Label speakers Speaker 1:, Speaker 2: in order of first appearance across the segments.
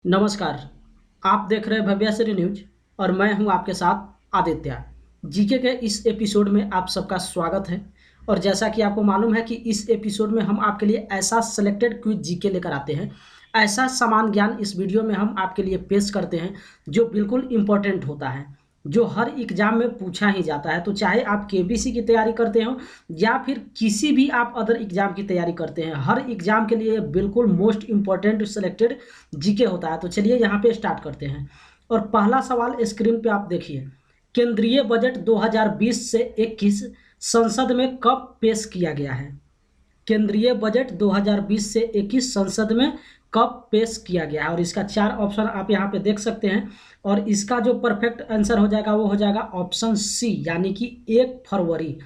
Speaker 1: नमस्कार। आप देख रहे हैं भव्यश्री न्यूज और मैं हूं आपके साथ आदित्य। जीके के इस एपिसोड में आप सबका स्वागत है। और जैसा कि आपको मालूम है कि इस एपिसोड में हम आपके लिए ऐसा सेलेक्टेड क्विज जीके लेकर आते हैं, ऐसा समान ज्ञान इस वीडियो में हम आपके लिए पेश करते हैं जो बिल्कुल इम्पोर्टेंट होता है, जो हर एग्जाम में पूछा ही जाता है। तो चाहे आप केबीसी की तैयारी करते हो या फिर किसी भी आप अदर एग्जाम की तैयारी करते हैं, हर एग्जाम के लिए बिल्कुल मोस्ट इम्पॉर्टेंट सेलेक्टेड जीके होता है। तो चलिए यहाँ पे स्टार्ट करते हैं। और पहला सवाल स्क्रीन पे आप देखिए, केंद्रीय बजट 2020 से 21 संसद में कब पेश किया गया है? केंद्रीय बजट 2020 से 21 संसद में कब पेश किया गया है? और इसका चार ऑप्शन आप यहाँ पे देख सकते हैं। और इसका जो परफेक्ट आंसर हो जाएगा वो हो जाएगा ऑप्शन सी, यानी कि 1 फरवरी।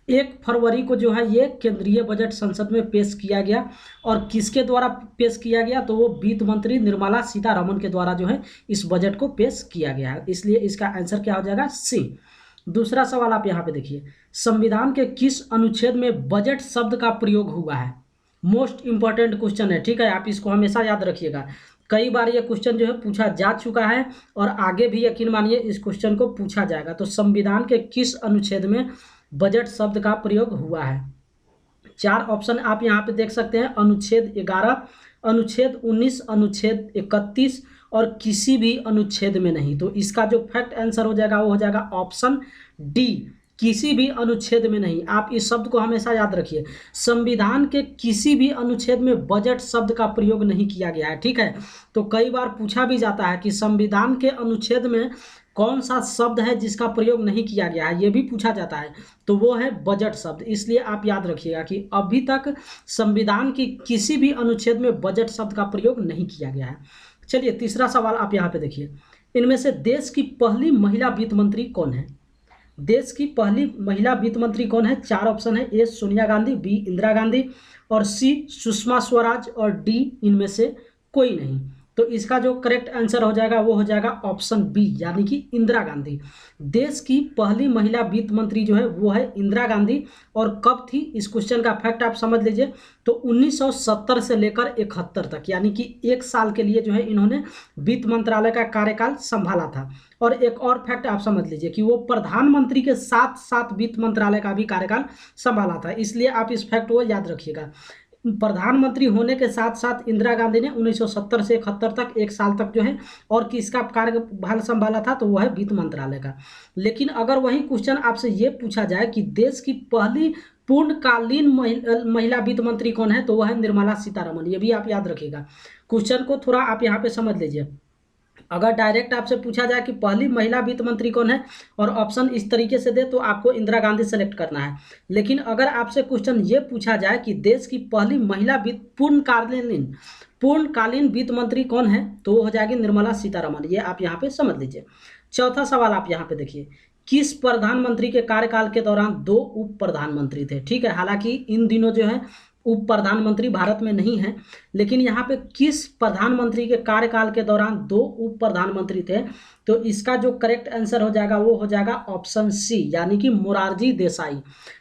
Speaker 1: 1 फरवरी को जो है ये केंद्रीय बजट संसद में पेश किया गया। और किसके द्वारा पेश किया गया? तो वो वित्त मंत्री निर्मला सीतारमण के द्वारा जो है इस बजट को पेश किया गया है। इसलिए इसका आंसर क्या हो जाएगा? सी। दूसरा सवाल आप यहाँ पे देखिए, संविधान के किस अनुच्छेद में बजट शब्द का प्रयोग हुआ है? मोस्ट इंपॉर्टेंट क्वेश्चन है, ठीक है, आप इसको हमेशा याद रखिएगा। कई बार ये क्वेश्चन जो है पूछा जा चुका है और आगे भी यकीन मानिए इस क्वेश्चन को पूछा जाएगा। तो संविधान के किस अनुच्छेद में बजट शब्द का प्रयोग हुआ है? चार ऑप्शन आप यहाँ पे देख सकते हैं, अनुच्छेद 11, अनुच्छेद 19, अनुच्छेद 31 और किसी भी अनुच्छेद में नहीं। तो इसका जो फैक्ट आंसर हो जाएगा वो हो जाएगा ऑप्शन डी, किसी भी अनुच्छेद में नहीं। आप इस शब्द को हमेशा याद रखिए, संविधान के किसी भी अनुच्छेद में बजट शब्द का प्रयोग नहीं किया गया है, ठीक है। तो कई बार पूछा भी जाता है कि संविधान के अनुच्छेद में कौन सा शब्द है जिसका प्रयोग नहीं किया गया है, ये भी पूछा जाता है। तो वो है बजट शब्द। इसलिए आप याद रखिएगा कि अभी तक संविधान की किसी भी अनुच्छेद में बजट शब्द का प्रयोग नहीं किया गया है। चलिए तीसरा सवाल आप यहाँ पे देखिए, इनमें से देश की पहली महिला वित्त मंत्री कौन है? देश की पहली महिला वित्त मंत्री कौन है? चार ऑप्शन है, ए सोनिया गांधी, बी इंदिरा गांधी और सी सुषमा स्वराज और डी इनमें से कोई नहीं। तो इसका जो करेक्ट आंसर हो जाएगा वो हो जाएगा ऑप्शन बी, यानी कि इंदिरा गांधी। देश की पहली महिला वित्त मंत्री जो है वो है इंदिरा गांधी। और कब थी, इस क्वेश्चन का फैक्ट आप समझ लीजिए। तो 1970 से लेकर 71 तक, यानी कि 1 साल के लिए जो है इन्होंने वित्त मंत्रालय का कार्यकाल संभाला था। और एक और फैक्ट आप समझ लीजिए कि वो प्रधानमंत्री के साथ साथ वित्त मंत्रालय का भी कार्यकाल संभाला था। इसलिए आप इस फैक्ट को याद रखिएगा, प्रधानमंत्री होने के साथ साथ इंदिरा गांधी ने 1970 से 71 तक 1 साल तक जो है और किसका कार्यभार संभाला था? तो वह है वित्त मंत्रालय का। लेकिन अगर वही क्वेश्चन आपसे ये पूछा जाए कि देश की पहली पूर्णकालीन महिला वित्त मंत्री कौन है, तो वह है निर्मला सीतारमण। ये भी आप याद रखिएगा। क्वेश्चन को थोड़ा आप यहाँ पे समझ लीजिए। अगर डायरेक्ट आपसे पूछा जाए कि पहली महिला वित्त मंत्री कौन है और ऑप्शन इस तरीके से दे तो आपको इंदिरा गांधी सेलेक्ट करना है। लेकिन अगर आपसे क्वेश्चन ये पूछा जाए कि देश की पहली महिला पूर्णकालीन वित्त मंत्री कौन है, तो वो हो जाएगी निर्मला सीतारमण। ये आप यहाँ पे समझ लीजिए। चौथा सवाल आप यहाँ पे देखिए, किस प्रधानमंत्री के कार्यकाल के दौरान 2 उप प्रधानमंत्री थे? ठीक है, हालांकि इन दिनों जो है उप प्रधानमंत्री भारत में नहीं है, लेकिन यहाँ पे किस प्रधानमंत्री के कार्यकाल के दौरान 2 उप प्रधानमंत्री थे? तो इसका जो करेक्ट आंसर हो जाएगा वो हो जाएगा ऑप्शन सी, यानी कि मोरारजी देसाई।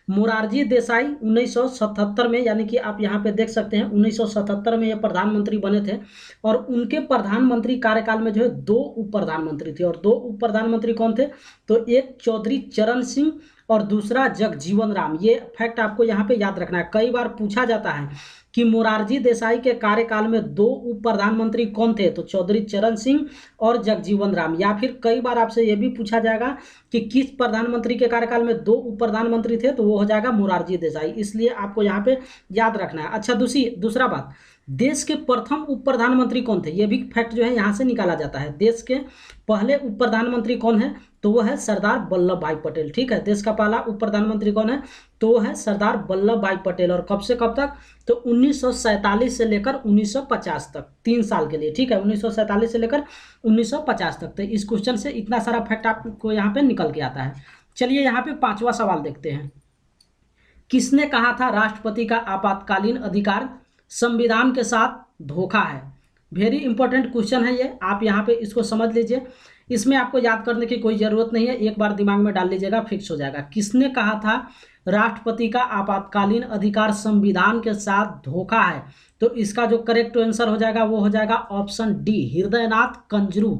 Speaker 1: मोरारजी देसाई 1977 में, यानी कि आप यहाँ पे देख सकते हैं 1977 में ये प्रधानमंत्री बने थे। और उनके प्रधानमंत्री कार्यकाल में जो है 2 उप प्रधानमंत्री थे। और 2 उप प्रधानमंत्री कौन थे? तो एक चौधरी चरण सिंह और दूसरा जगजीवन राम। ये फैक्ट आपको यहाँ पे याद रखना है। कई बार पूछा जाता है कि मोरारजी देसाई के कार्यकाल में 2 उप प्रधानमंत्री कौन थे? तो चौधरी चरण सिंह और जगजीवन राम। या फिर कई बार आपसे ये भी पूछा जाएगा कि किस प्रधानमंत्री के कार्यकाल में 2 उप प्रधानमंत्री थे, तो वो हो जाएगा मोरारजी देसाई। इसलिए आपको यहाँ पे याद रखना है। अच्छा, दूसरा बात, देश के प्रथम उप प्रधानमंत्री कौन थे? ये भी फैक्ट जो है यहाँ से निकाला जाता है। देश के पहले उप प्रधानमंत्री कौन है? तो वो है सरदार वल्लभ भाई पटेल। ठीक है, देश का पहला उप प्रधानमंत्री कौन है? तो वो है सरदार वल्लभ भाई पटेल। और कब से कब तक? तो 1947 से लेकर 1950 तक, 3 साल के लिए। ठीक है, 1947 से लेकर 1950 तक। तो इस क्वेश्चन से इतना सारा फैक्ट आपको यहाँ पे निकल के आता है। चलिए यहाँ पे 5वां सवाल देखते हैं। किसने कहा था राष्ट्रपति का आपातकालीन अधिकार संविधान के साथ धोखा है? वेरी इंपॉर्टेंट क्वेश्चन है ये, आप यहाँ पे इसको समझ लीजिए। इसमें आपको याद करने की कोई ज़रूरत नहीं है, एक बार दिमाग में डाल लीजिएगा, फिक्स हो जाएगा। किसने कहा था राष्ट्रपति का आपातकालीन अधिकार संविधान के साथ धोखा है? तो इसका जो करेक्ट आंसर हो जाएगा वो हो जाएगा ऑप्शन डी, हृदयनाथ कंजरू।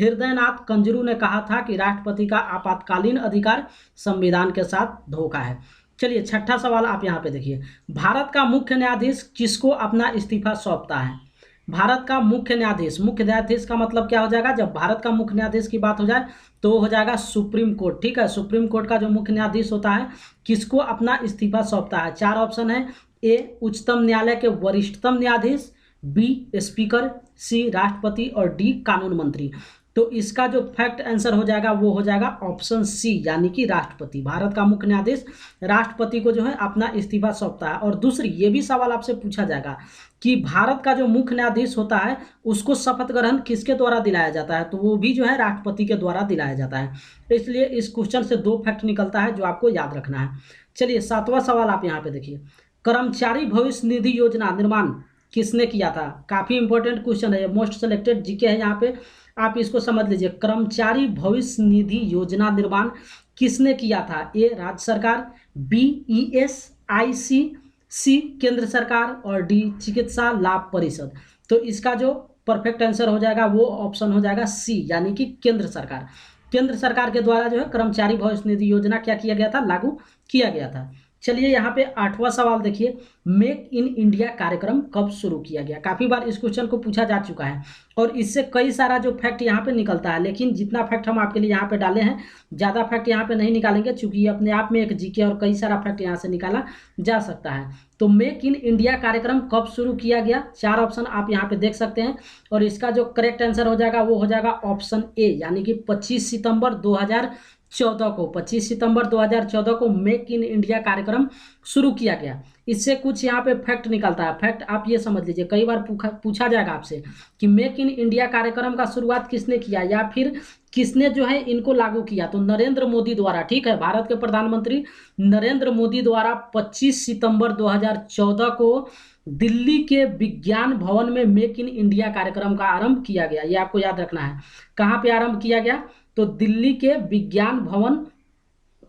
Speaker 1: हृदयनाथ कंजरू ने कहा था कि राष्ट्रपति का आपातकालीन अधिकार संविधान के साथ धोखा है। चलिए छठा सवाल आप यहाँ पे देखिए, भारत का मुख्य न्यायाधीश किसको अपना इस्तीफा सौंपता है? भारत का मुख्य न्यायाधीश, मुख्य न्यायाधीश का मतलब क्या हो जाएगा? जब भारत का मुख्य न्यायाधीश की बात हो जाए तो हो जाएगा सुप्रीम कोर्ट। ठीक है, सुप्रीम कोर्ट का जो मुख्य न्यायाधीश होता है किसको अपना इस्तीफा सौंपता है? चार ऑप्शन है, ए उच्चतम न्यायालय के वरिष्ठतम न्यायाधीश, बी स्पीकर, सी राष्ट्रपति और डी कानून मंत्री। तो इसका जो फैक्ट आंसर हो जाएगा वो हो जाएगा ऑप्शन सी, यानी कि राष्ट्रपति। भारत का मुख्य न्यायाधीश राष्ट्रपति को जो है अपना इस्तीफा सौंपता है। और दूसरी, ये भी सवाल आपसे पूछा जाएगा कि भारत का जो मुख्य न्यायाधीश होता है उसको शपथ ग्रहण किसके द्वारा दिलाया जाता है? तो वो भी जो है राष्ट्रपति के द्वारा दिलाया जाता है। इसलिए इस क्वेश्चन से दो फैक्ट निकलता है जो आपको याद रखना है। चलिए सातवां सवाल आप यहाँ पे देखिए, कर्मचारी भविष्य निधि योजना निर्माण किसने किया था? काफी इंपॉर्टेंट क्वेश्चन है, मोस्ट सिलेक्टेड जीके है यहाँ पे, आप इसको समझ लीजिए। कर्मचारी भविष्य निधि योजना निर्माण किसने किया था? ए राज्य सरकार, बी ESIC, सी केंद्र सरकार और डी चिकित्सा लाभ परिषद। तो इसका जो परफेक्ट आंसर हो जाएगा वो ऑप्शन हो जाएगा सी, यानी कि केंद्र सरकार। केंद्र सरकार के द्वारा जो है कर्मचारी भविष्य निधि योजना क्या किया गया था? लागू किया गया था। चलिए यहाँ पे आठवां सवाल देखिए, मेक इन इंडिया कार्यक्रम कब शुरू किया गया? काफी बार इस क्वेश्चन को पूछा जा चुका है और इससे कई सारा जो फैक्ट यहाँ पे निकलता है, लेकिन जितना फैक्ट हम आपके लिए यहाँ पे डाले हैं ज़्यादा फैक्ट यहाँ पे नहीं निकालेंगे, क्योंकि ये अपने आप में एक जीके और कई सारा फैक्ट यहाँ से निकाला जा सकता है। तो मेक इन इंडिया कार्यक्रम कब शुरू किया गया? चार ऑप्शन आप यहाँ पे देख सकते हैं और इसका जो करेक्ट आंसर हो जाएगा वो हो जाएगा ऑप्शन ए, यानी कि 25 सितंबर 2014 को, 25 सितंबर 2014 को मेक इन इंडिया कार्यक्रम शुरू किया गया। इससे कुछ यहाँ पे फैक्ट निकलता है। फैक्ट आप ये समझ लीजिए, कई बार पूछा जाएगा आपसे कि मेक इन इंडिया कार्यक्रम का शुरुआत किसने किया या फिर किसने जो है इनको लागू किया? तो नरेंद्र मोदी द्वारा। ठीक है, भारत के प्रधानमंत्री नरेंद्र मोदी द्वारा 25 सितंबर 2014 को दिल्ली के विज्ञान भवन में मेक इन इंडिया कार्यक्रम का आरंभ किया गया। ये आपको याद रखना है, कहाँ पे आरंभ किया गया? तो दिल्ली के विज्ञान भवन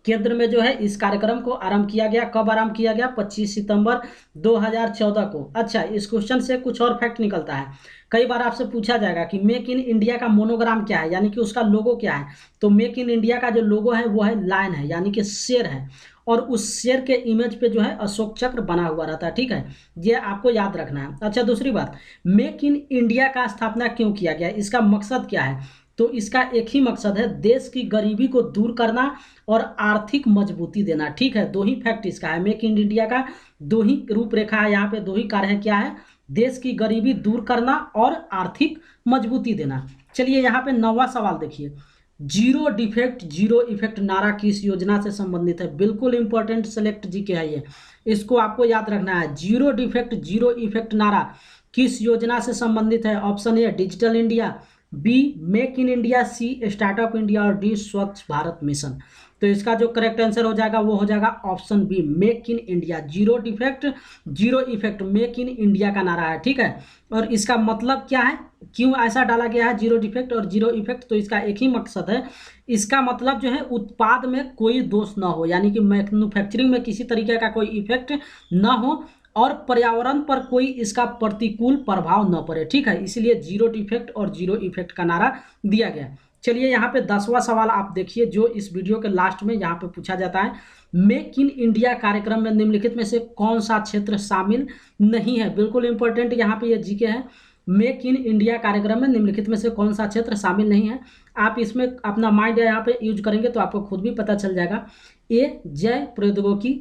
Speaker 1: केंद्र में जो है इस कार्यक्रम को आरंभ किया गया। कब आरंभ किया गया? 25 सितंबर 2014 को। अच्छा, इस क्वेश्चन से कुछ और फैक्ट निकलता है। कई बार आपसे पूछा जाएगा कि मेक इन इंडिया का मोनोग्राम क्या है, यानी कि उसका लोगो क्या है? तो मेक इन इंडिया का जो लोगो है वो है लायन है, यानी कि शेर है, और उस शेर के इमेज पे जो है अशोक चक्र बना हुआ रहता है। ठीक है, ये आपको याद रखना है। अच्छा, दूसरी बात, मेक इन इंडिया का स्थापना क्यों किया गया? इसका मकसद क्या है? तो इसका एक ही मकसद है, देश की गरीबी को दूर करना और आर्थिक मजबूती देना। ठीक है, दो ही फैक्ट इसका है, मेक इन इंडिया का दो ही रूपरेखा है, यहाँ पे दो ही कार्य है। क्या है? देश की गरीबी दूर करना और आर्थिक मजबूती देना। चलिए यहाँ पे नौवां सवाल देखिए, जीरो डिफेक्ट जीरो इफेक्ट नारा किस योजना से संबंधित है? बिल्कुल इंपॉर्टेंट सेलेक्ट जीके है ये, इसको आपको याद रखना है। जीरो डिफेक्ट जीरो इफेक्ट नारा किस योजना से संबंधित है? Option A digital India, B make in India, C startup India और डी स्वच्छ भारत मिशन। तो इसका जो करेक्ट आंसर हो जाएगा वो हो जाएगा option B, make in India. Zero defect zero effect make in India का नारा है। ठीक है, और इसका मतलब क्या है, क्यों ऐसा डाला गया है जीरो डिफेक्ट और जीरो इफेक्ट? तो इसका एक ही मकसद है, इसका मतलब जो है उत्पाद में कोई दोष ना हो, यानी कि मैन्युफैक्चरिंग में किसी तरीके का कोई इफेक्ट ना हो और पर्यावरण पर कोई इसका प्रतिकूल प्रभाव न पड़े। ठीक है, इसलिए जीरो डिफेक्ट और जीरो इफेक्ट का नारा दिया गया। चलिए यहाँ पे 10वां सवाल आप देखिए, जो इस वीडियो के लास्ट में यहाँ पे पूछा जाता है, मेक इन इंडिया कार्यक्रम में निम्नलिखित में से कौन सा क्षेत्र शामिल नहीं है? बिल्कुल इंपॉर्टेंट यहाँ पे ये जीके है, मेक इन इंडिया कार्यक्रम में निम्नलिखित में से कौन सा क्षेत्र शामिल नहीं है? आप इसमें अपना माइंड यहाँ पे यूज करेंगे तो आपको खुद भी पता चल जाएगा। ए जय प्रौद्योगिकी,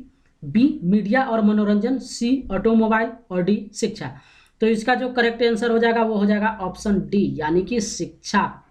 Speaker 1: बी मीडिया और मनोरंजन, सी ऑटोमोबाइल और डी शिक्षा। तो इसका जो करेक्ट आंसर हो जाएगा वो हो जाएगा ऑप्शन डी, यानी कि शिक्षा।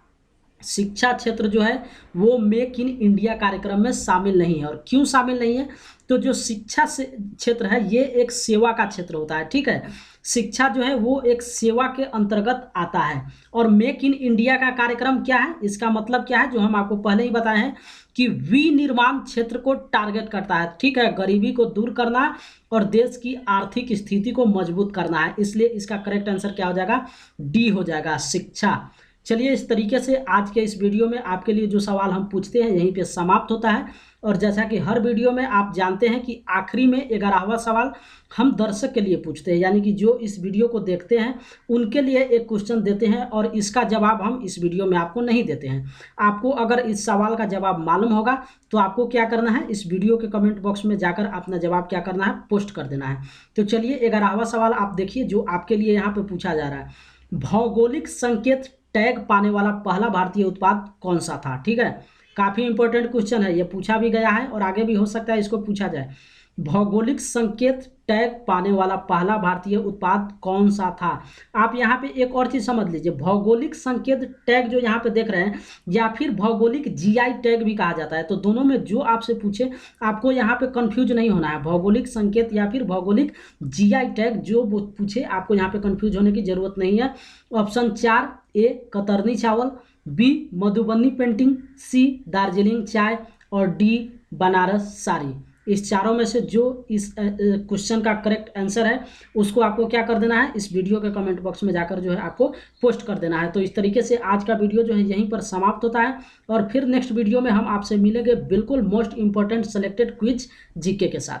Speaker 1: शिक्षा क्षेत्र जो है वो मेक इन इंडिया कार्यक्रम में शामिल नहीं है। और क्यों शामिल नहीं है? तो जो शिक्षा से क्षेत्र है ये एक सेवा का क्षेत्र होता है, ठीक है। शिक्षा जो है वो एक सेवा के अंतर्गत आता है। और मेक इन इंडिया का कार्यक्रम क्या है, इसका मतलब क्या है, जो हम आपको पहले ही बताए हैं कि विनिर्माण क्षेत्र को टारगेट करता है, ठीक है। गरीबी को दूर करना और देश की आर्थिक स्थिति को मजबूत करना है, इसलिए इसका करेक्ट आंसर क्या हो जाएगा, डी हो जाएगा, शिक्षा। चलिए, इस तरीके से आज के इस वीडियो में आपके लिए जो सवाल हम पूछते हैं यहीं पे समाप्त होता है। और जैसा कि हर वीडियो में आप जानते हैं कि आखिरी में 11वां सवाल हम दर्शक के लिए पूछते हैं, यानी कि जो इस वीडियो को देखते हैं उनके लिए एक क्वेश्चन देते हैं और इसका जवाब हम इस वीडियो में आपको नहीं देते हैं। आपको अगर इस सवाल का जवाब मालूम होगा तो आपको क्या करना है, इस वीडियो के कमेंट बॉक्स में जाकर अपना जवाब क्या करना है, पोस्ट कर देना है। तो चलिए, 11वां सवाल आप देखिए जो आपके लिए यहाँ पे पूछा जा रहा है। भौगोलिक संकेत टैग पाने वाला पहला भारतीय उत्पाद कौन सा था, ठीक है। काफी इंपॉर्टेंट क्वेश्चन है, ये पूछा भी गया है और आगे भी हो सकता है इसको पूछा जाए। भौगोलिक संकेत टैग पाने वाला पहला भारतीय उत्पाद कौन सा था। आप यहाँ पे एक और चीज समझ लीजिए, भौगोलिक संकेत टैग जो यहाँ पे देख रहे हैं या फिर भौगोलिक जीआई टैग भी कहा जाता है, तो दोनों में जो आपसे पूछे आपको यहाँ पे कंफ्यूज नहीं होना है। भौगोलिक संकेत या फिर भौगोलिक जीआई टैग जो पूछे आपको यहाँ पे कंफ्यूज होने की जरूरत नहीं है। ऑप्शन 4, ए कतरनी चावल, बी मधुबनी पेंटिंग, सी दार्जिलिंग चाय और डी बनारस साड़ी। इस चारों में से जो इस क्वेश्चन का करेक्ट आंसर है उसको आपको क्या कर देना है, इस वीडियो के कमेंट बॉक्स में जाकर जो है आपको पोस्ट कर देना है। तो इस तरीके से आज का वीडियो जो है यहीं पर समाप्त होता है और फिर नेक्स्ट वीडियो में हम आपसे मिलेंगे बिल्कुल most important selected quiz GK के साथ।